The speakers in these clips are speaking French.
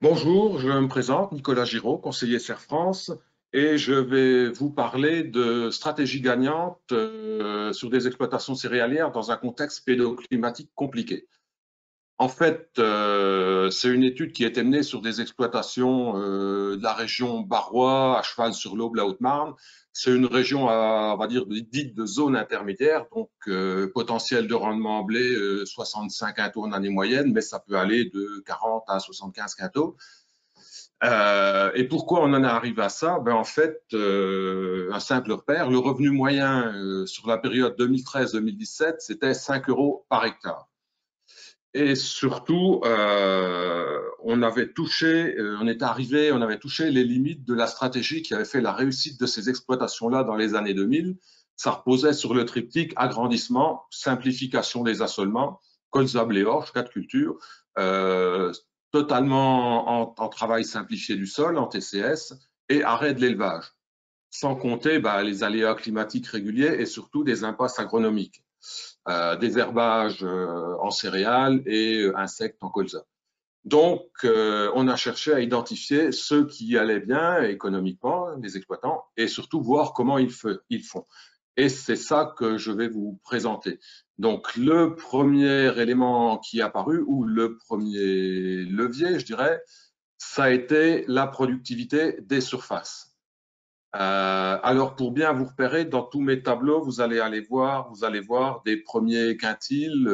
Bonjour, je me présente, Nicolas Giraud, conseiller Serre France, et je vais vous parler de stratégies gagnantes sur des exploitations céréalières dans un contexte pédoclimatique compliqué. En fait, c'est une étude qui a été menée sur des exploitations de la région Barrois, à cheval sur l'Aube, la Haute-Marne. C'est une région, on va dire, dite de zone intermédiaire, donc potentiel de rendement en blé 65 quintaux en année moyenne, mais ça peut aller de 40 à 75 quintaux. Et pourquoi on en est arrivé à ça? Ben, en fait, un simple repère, le revenu moyen sur la période 2013-2017, c'était 5 euros par hectare. Et surtout, on avait touché, on avait touché les limites de la stratégie qui avait fait la réussite de ces exploitations-là dans les années 2000. Ça reposait sur le triptyque agrandissement, simplification des assolements, colza, blé, orge, cas de culture, euh, totalement en travail simplifié du sol, en TCS, et arrêt de l'élevage, sans compter les aléas climatiques réguliers et surtout des impasses agronomiques, désherbage en céréales et insectes en colza. Donc, on a cherché à identifier ceux qui allaient bien économiquement, les exploitants, et surtout voir comment ils font. Et c'est ça que je vais vous présenter. Donc, le premier élément qui est apparu, ou le premier levier, je dirais, ça a été la productivité des surfaces. Alors, pour bien vous repérer, dans tous mes tableaux, vous allez voir des premiers quintiles,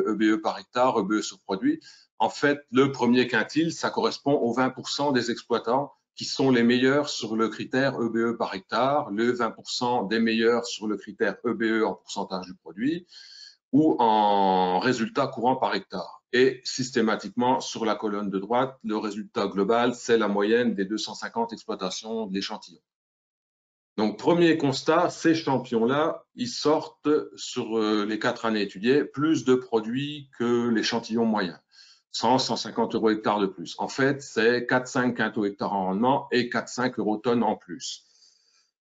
EBE par hectare, EBE sur produit. En fait, le premier quintile, ça correspond aux 20% des exploitants qui sont les meilleurs sur le critère EBE par hectare, le 20% des meilleurs sur le critère EBE en pourcentage du produit ou en résultat courant par hectare. Et systématiquement, sur la colonne de droite, le résultat global, c'est la moyenne des 250 exploitations de l'échantillon. Donc, premier constat, ces champions-là, ils sortent sur les 4 années étudiées plus de produits que l'échantillon moyen. 100-150 euros hectare de plus. En fait, c'est 4-5 quintaux hectare en rendement et 4-5 euros tonnes en plus.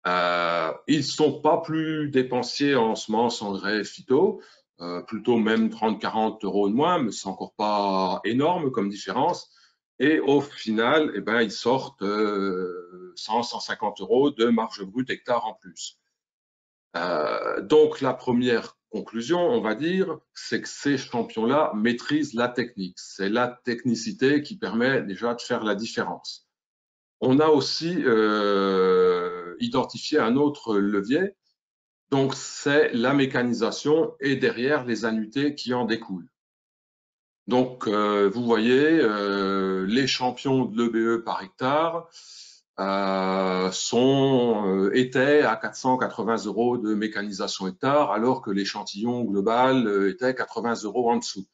Ils ne sont pas plus dépensiers en semences, engrais, phyto, plutôt même 30-40 euros de moins, mais c'est encore pas énorme comme différence. Et au final, eh ben, ils sortent 100-150 euros de marge brute hectare en plus. Donc la première conclusion, on va dire, c'est que ces champions-là maîtrisent la technique. C'est la technicité qui permet déjà de faire la différence. On a aussi identifié un autre levier, donc c'est la mécanisation et derrière les annuités qui en découlent. Donc vous voyez, les champions de l'EBE par hectare étaient à 480 euros de mécanisation hectare, alors que l'échantillon global était 80 euros en dessous.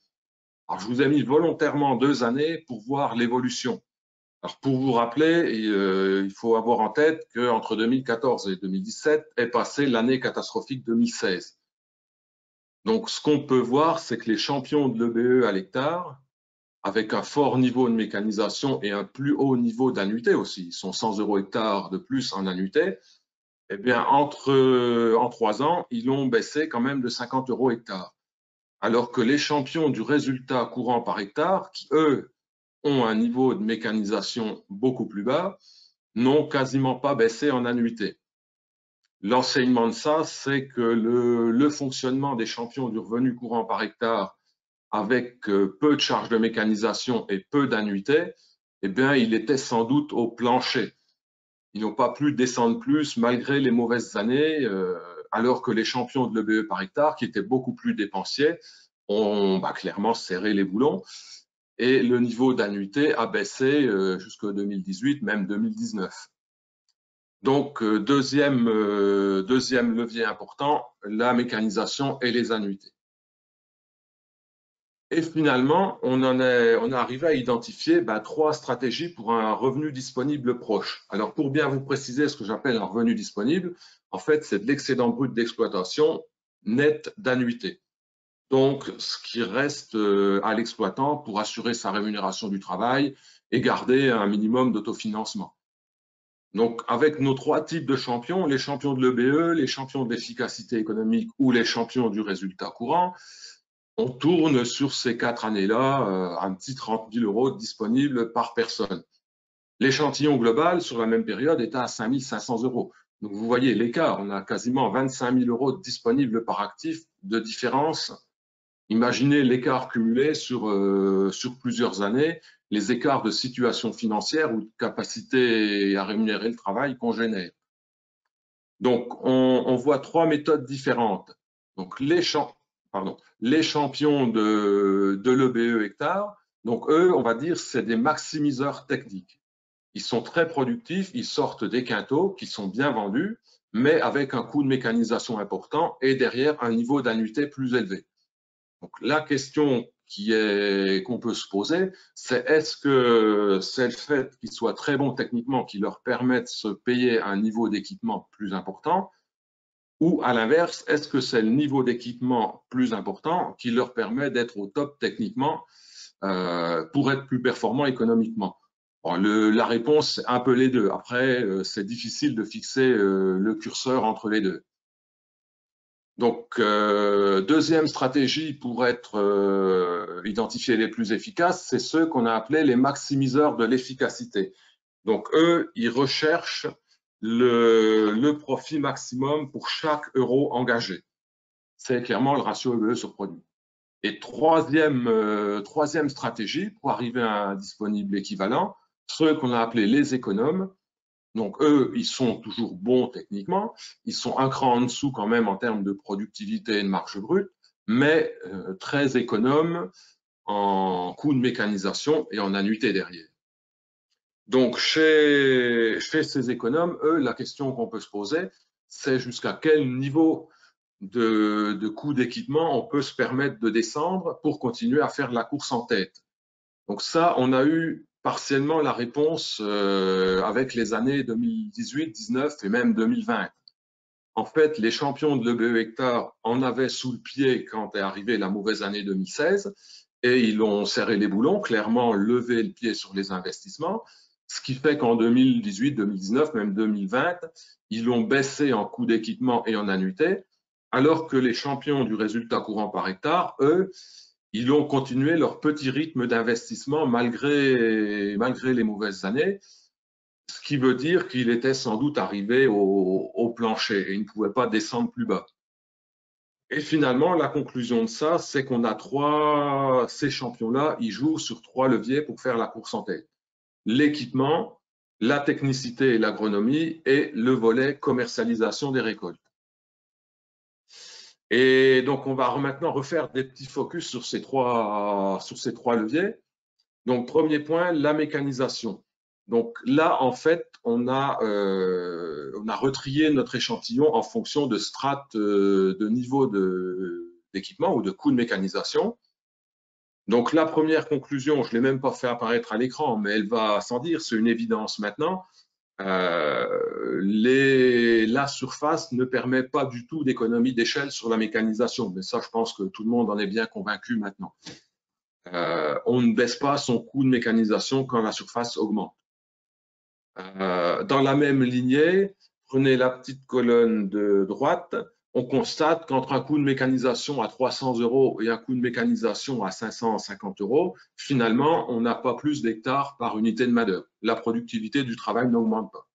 Alors je vous ai mis volontairement 2 années pour voir l'évolution. Alors, pour vous rappeler, il faut avoir en tête qu'entre 2014 et 2017 est passée l'année catastrophique 2016. Donc, ce qu'on peut voir, c'est que les champions de l'EBE à l'hectare, avec un fort niveau de mécanisation et un plus haut niveau d'annuité aussi, ils sont 100 euros hectare de plus en annuité, eh bien, en 3 ans, ils ont baissé quand même de 50 euros hectare. Alors que les champions du résultat courant par hectare, qui eux ont un niveau de mécanisation beaucoup plus bas, n'ont quasiment pas baissé en annuité. L'enseignement de ça, c'est que le fonctionnement des champions du revenu courant par hectare avec peu de charges de mécanisation et peu d'annuité, eh bien, il était sans doute au plancher. Ils n'ont pas pu descendre plus malgré les mauvaises années, alors que les champions de l'EBE par hectare, qui étaient beaucoup plus dépensiers, ont clairement serré les boulons et le niveau d'annuité a baissé jusqu'en 2018, même 2019. Donc, deuxième levier important, la mécanisation et les annuités. Et finalement, on est arrivé à identifier 3 stratégies pour un revenu disponible proche. Alors, pour bien vous préciser ce que j'appelle un revenu disponible, en fait, c'est de l'excédent brut d'exploitation net d'annuité. Donc, ce qui reste à l'exploitant pour assurer sa rémunération du travail et garder un minimum d'autofinancement. Donc, avec nos 3 types de champions, les champions de l'EBE, les champions de l'efficacité économique ou les champions du résultat courant, On tourne sur ces 4 années-là un petit 30 000 € disponibles par personne. L'échantillon global sur la même période était à 5 500 €. Donc vous voyez l'écart, on a quasiment 25 000 € disponibles par actif de différence. Imaginez l'écart cumulé sur plusieurs années, les écarts de situation financière ou de capacité à rémunérer le travail qu'on génère. Donc, on voit 3 méthodes différentes. Donc, les champions de l'EBE hectare, donc eux, on va dire, c'est des maximiseurs techniques. Ils sont très productifs, ils sortent des quintaux qui sont bien vendus, mais avec un coût de mécanisation important et derrière un niveau d'annuité plus élevé. Donc, la question qu'on peut se poser, c'est est-ce que c'est le fait qu'ils soient très bons techniquement qui leur permettent de se payer un niveau d'équipement plus important, ou à l'inverse, est-ce que c'est le niveau d'équipement plus important qui leur permet d'être au top techniquement pour être plus performant économiquement? Bon, la réponse, c'est un peu les deux. Après, c'est difficile de fixer le curseur entre les deux. Donc, deuxième stratégie pour être identifier les plus efficaces, c'est ceux qu'on a appelés les maximiseurs de l'efficacité. Donc, eux, ils recherchent le profit maximum pour chaque euro engagé. C'est clairement le ratio EBE sur produit. Et troisième stratégie pour arriver à un disponible équivalent, ceux qu'on a appelés les économes. Donc, eux, ils sont toujours bons techniquement, ils sont un cran en dessous quand même en termes de productivité et de marge brute, mais très économes en coût de mécanisation et en annuité derrière. Donc, chez ces économes, eux, la question qu'on peut se poser, c'est jusqu'à quel niveau de coût d'équipement on peut se permettre de descendre pour continuer à faire la course en tête. Donc ça, on a eu partiellement la réponse avec les années 2018, 19 et même 2020. En fait, les champions de l'EBE hectare en avaient sous le pied quand est arrivée la mauvaise année 2016 et ils ont serré les boulons, clairement levé le pied sur les investissements, ce qui fait qu'en 2018, 2019, même 2020, ils ont baissé en coût d'équipement et en annuité, alors que les champions du résultat courant par hectare, eux, ils ont continué leur petit rythme d'investissement malgré les mauvaises années, ce qui veut dire qu'il était sans doute arrivé au plancher et il ne pouvait pas descendre plus bas. Et finalement, la conclusion de ça, c'est qu'on a ces champions-là, ils jouent sur 3 leviers pour faire la course en tête. L'équipement, la technicité et l'agronomie et le volet commercialisation des récoltes. Et donc, on va maintenant refaire des petits focus sur ces trois leviers. Donc, premier point, la mécanisation. Donc là, en fait, on a retrié notre échantillon en fonction de strates de niveau d'équipement ou de coût de mécanisation. Donc la première conclusion, je ne l'ai même pas fait apparaître à l'écran, mais elle va sans dire, c'est une évidence maintenant. La surface ne permet pas du tout d'économie d'échelle sur la mécanisation. Mais ça, je pense que tout le monde en est bien convaincu maintenant. On ne baisse pas son coût de mécanisation quand la surface augmente. Dans la même lignée, prenez la petite colonne de droite, on constate qu'entre un coût de mécanisation à 300 € et un coût de mécanisation à 550 €, finalement, on n'a pas plus d'hectares par unité de main-d'œuvre. La productivité du travail n'augmente pas.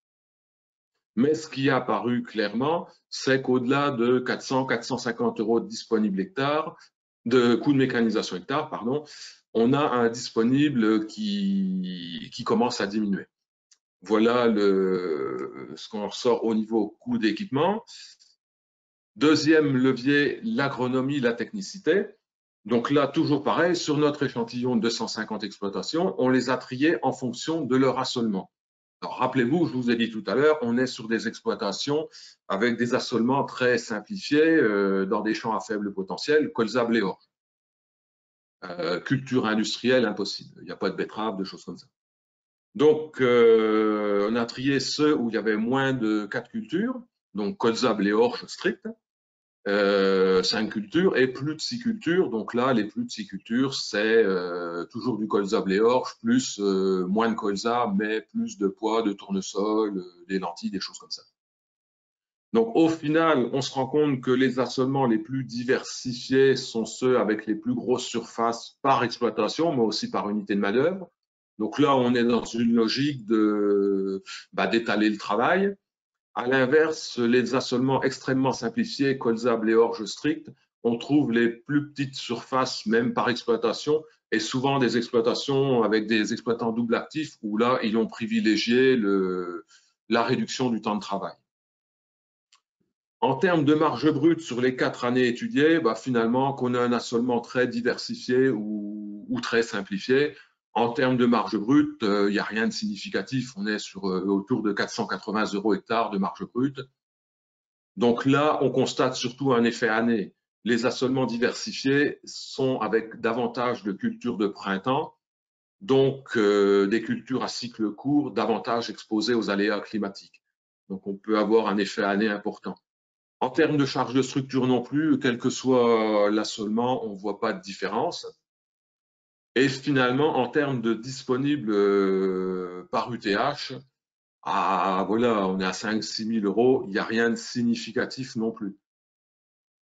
Mais ce qui est apparu clairement, c'est qu'au-delà de 400-450 € de disponible hectare, de coût de mécanisation hectare, pardon, on a un disponible qui commence à diminuer. Voilà ce qu'on ressort au niveau coût d'équipement. Deuxième levier, l'agronomie, la technicité. Donc là, toujours pareil, sur notre échantillon de 250 exploitations, on les a triés en fonction de leur assolement. Alors, rappelez-vous, je vous ai dit tout à l'heure, on est sur des exploitations avec des assolements très simplifiés dans des champs à faible potentiel, colza, blé, orge. Culture industrielle, impossible. Il n'y a pas de betterave, de choses comme ça. Donc, on a trié ceux où il y avait moins de 4 cultures, donc colza, blé, orge strict, 5 cultures et plus de 6 cultures. Donc là, les plus de 6 cultures, c'est toujours du colza, blé, orge, plus moins de colza, mais plus de pois, de tournesol, des lentilles, des choses comme ça. Donc, au final, on se rend compte que les assolements les plus diversifiés sont ceux avec les plus grosses surfaces par exploitation, mais aussi par unité de main-d'œuvre. Donc là, on est dans une logique d'étaler le travail. À l'inverse, les assolements extrêmement simplifiés, colzables et orges strictes, on trouve les plus petites surfaces, même par exploitation, et souvent des exploitations avec des exploitants double actifs, où là, ils ont privilégié la réduction du temps de travail. En termes de marge brute sur les 4 années étudiées, finalement, qu'on a un assolement très diversifié ou très simplifié, en termes de marge brute, il n'y a rien de significatif. On est autour de 480 € hectare de marge brute. Donc là, on constate surtout un effet année. Les assolements diversifiés sont avec davantage de cultures de printemps, donc des cultures à cycle court, davantage exposées aux aléas climatiques. Donc on peut avoir un effet année important. En termes de charge de structure non plus, quel que soit l'assolement, on ne voit pas de différence. Et finalement, en termes de disponible par UTH, voilà, on est à 5 000 – 6 000 €, il n'y a rien de significatif non plus.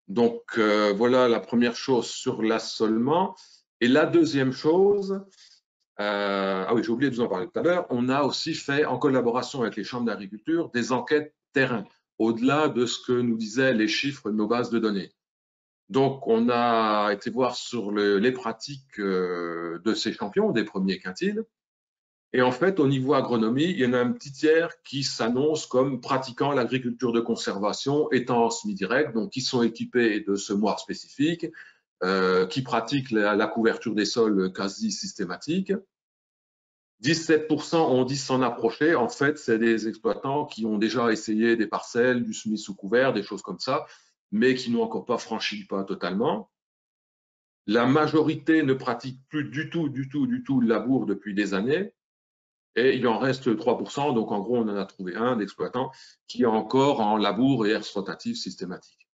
Donc voilà la première chose sur l'assolement. Et la deuxième chose, ah oui, j'ai oublié de vous en parler tout à l'heure, on a aussi fait, en collaboration avec les chambres d'agriculture, des enquêtes terrain, au-delà de ce que nous disaient les chiffres de nos bases de données. Donc, on a été voir sur les pratiques de ces champions, des premiers quintiles. Et en fait, au niveau agronomie, il y en a un petit tiers qui s'annonce comme pratiquant l'agriculture de conservation, étant en semi-direct, donc qui sont équipés de semoirs spécifiques, qui pratiquent la couverture des sols quasi systématique. 17% ont dit s'en approcher. En fait, c'est des exploitants qui ont déjà essayé des parcelles, du semis sous couvert, des choses comme ça, mais qui n'ont encore pas franchi le pas totalement. La majorité ne pratique plus du tout le labour depuis des années. Et il en reste 3%, donc en gros, on en a trouvé un d'exploitant qui est encore en labour et herse rotative systématique.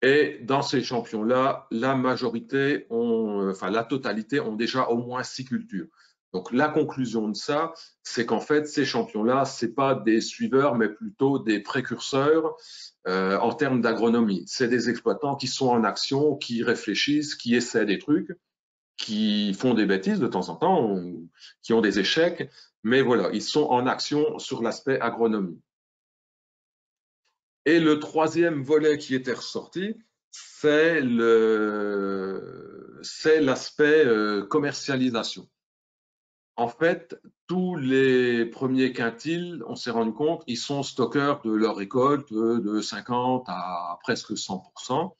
Et dans ces champions-là, la majorité, la totalité ont déjà au moins 6 cultures. Donc la conclusion de ça, c'est qu'en fait, ces champions-là, ce n'est pas des suiveurs, mais plutôt des précurseurs en termes d'agronomie. C'est des exploitants qui sont en action, qui réfléchissent, qui essaient des trucs, qui font des bêtises de temps en temps, qui ont des échecs, mais voilà, ils sont en action sur l'aspect agronomie. Et le troisième volet qui était ressorti, c'est l'aspect commercialisation. En fait, tous les premiers quintiles, on s'est rendu compte, ils sont stockeurs de leur récolte de 50 à presque 100%,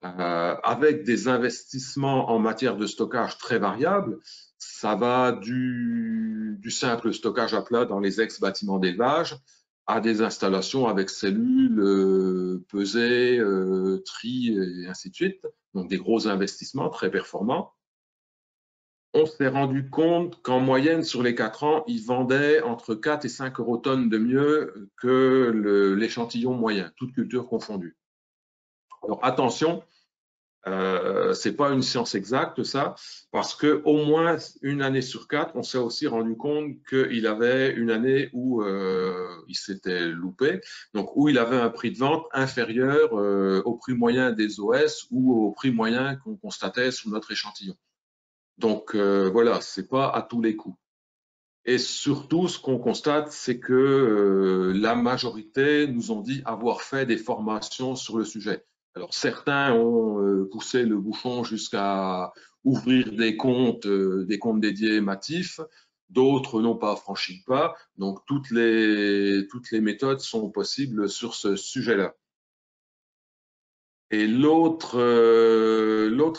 avec des investissements en matière de stockage très variables. Ça va du simple stockage à plat dans les ex-bâtiments d'élevage à des installations avec cellules, pesées, tri et ainsi de suite. Donc des gros investissements très performants. On s'est rendu compte qu'en moyenne, sur les 4 ans, ils vendaient entre 4 et 5 eurotonnes de mieux que l'échantillon moyen, toutes cultures confondues. Alors attention, c'est pas une science exacte, ça, parce que au moins une année sur 4, on s'est aussi rendu compte qu'il avait une année où il s'était loupé, donc où il avait un prix de vente inférieur au prix moyen des OS ou au prix moyen qu'on constatait sur notre échantillon. Donc voilà, c'est pas à tous les coups. Et surtout, ce qu'on constate, c'est que la majorité nous ont dit avoir fait des formations sur le sujet. Alors certains ont poussé le bouchon jusqu'à ouvrir des comptes dédiés Matif, d'autres n'ont pas franchi le pas. Donc toutes les méthodes sont possibles sur ce sujet-là. Et l'autre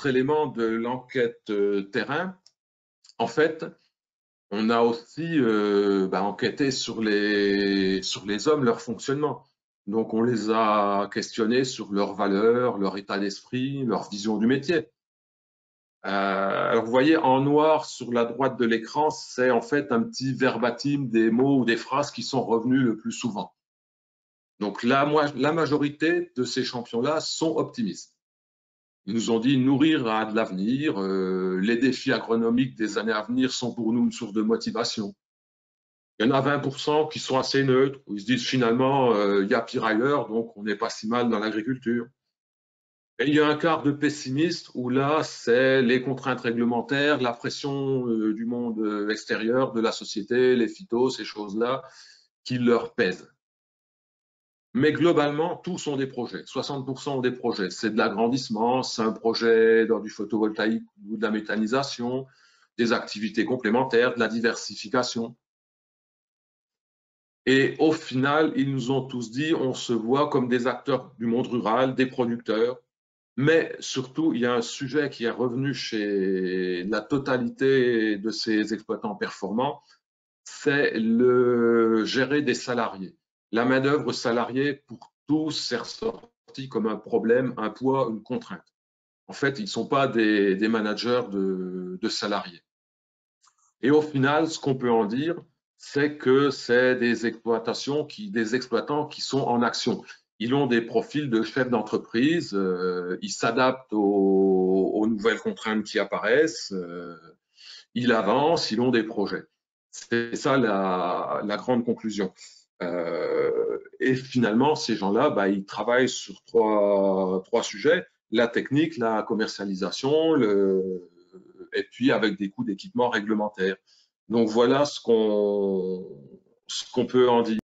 élément de l'enquête terrain, en fait, on a aussi enquêté sur les hommes, leur fonctionnement. Donc, on les a questionnés sur leurs valeurs, leur état d'esprit, leur vision du métier. Alors, vous voyez, en noir sur la droite de l'écran, c'est en fait un petit verbatim des mots ou des phrases qui sont revenus le plus souvent. Donc, la majorité de ces champions-là sont optimistes. Ils nous ont dit nourrir a de l'avenir, les défis agronomiques des années à venir sont pour nous une source de motivation. Il y en a 20% qui sont assez neutres, où ils se disent finalement, il y a pire ailleurs, donc on n'est pas si mal dans l'agriculture. Et il y a un quart de pessimistes où là, c'est les contraintes réglementaires, la pression du monde extérieur, de la société, les phytos, ces choses-là, qui leur pèsent. Mais globalement, tous ont des projets. 60% ont des projets. C'est de l'agrandissement, c'est un projet dans du photovoltaïque ou de la méthanisation, des activités complémentaires, de la diversification. Et au final, ils nous ont tous dit, on se voit comme des acteurs du monde rural, des producteurs. Mais surtout, il y a un sujet qui est revenu chez la totalité de ces exploitants performants, c'est le gérer des salariés. La main-d'œuvre salariée, pour tous, c'est ressorti comme un problème, un poids, une contrainte. En fait, ils ne sont pas des managers de salariés. Et au final, ce qu'on peut en dire, c'est que c'est des exploitants qui sont en action. Ils ont des profils de chefs d'entreprise, ils s'adaptent aux nouvelles contraintes qui apparaissent, ils avancent, ils ont des projets. C'est ça la grande conclusion. Et finalement, ces gens-là, bah, ils travaillent sur trois sujets, la technique, la commercialisation, et puis avec des coûts d'équipement réglementaires. Donc voilà ce qu'on peut en dire.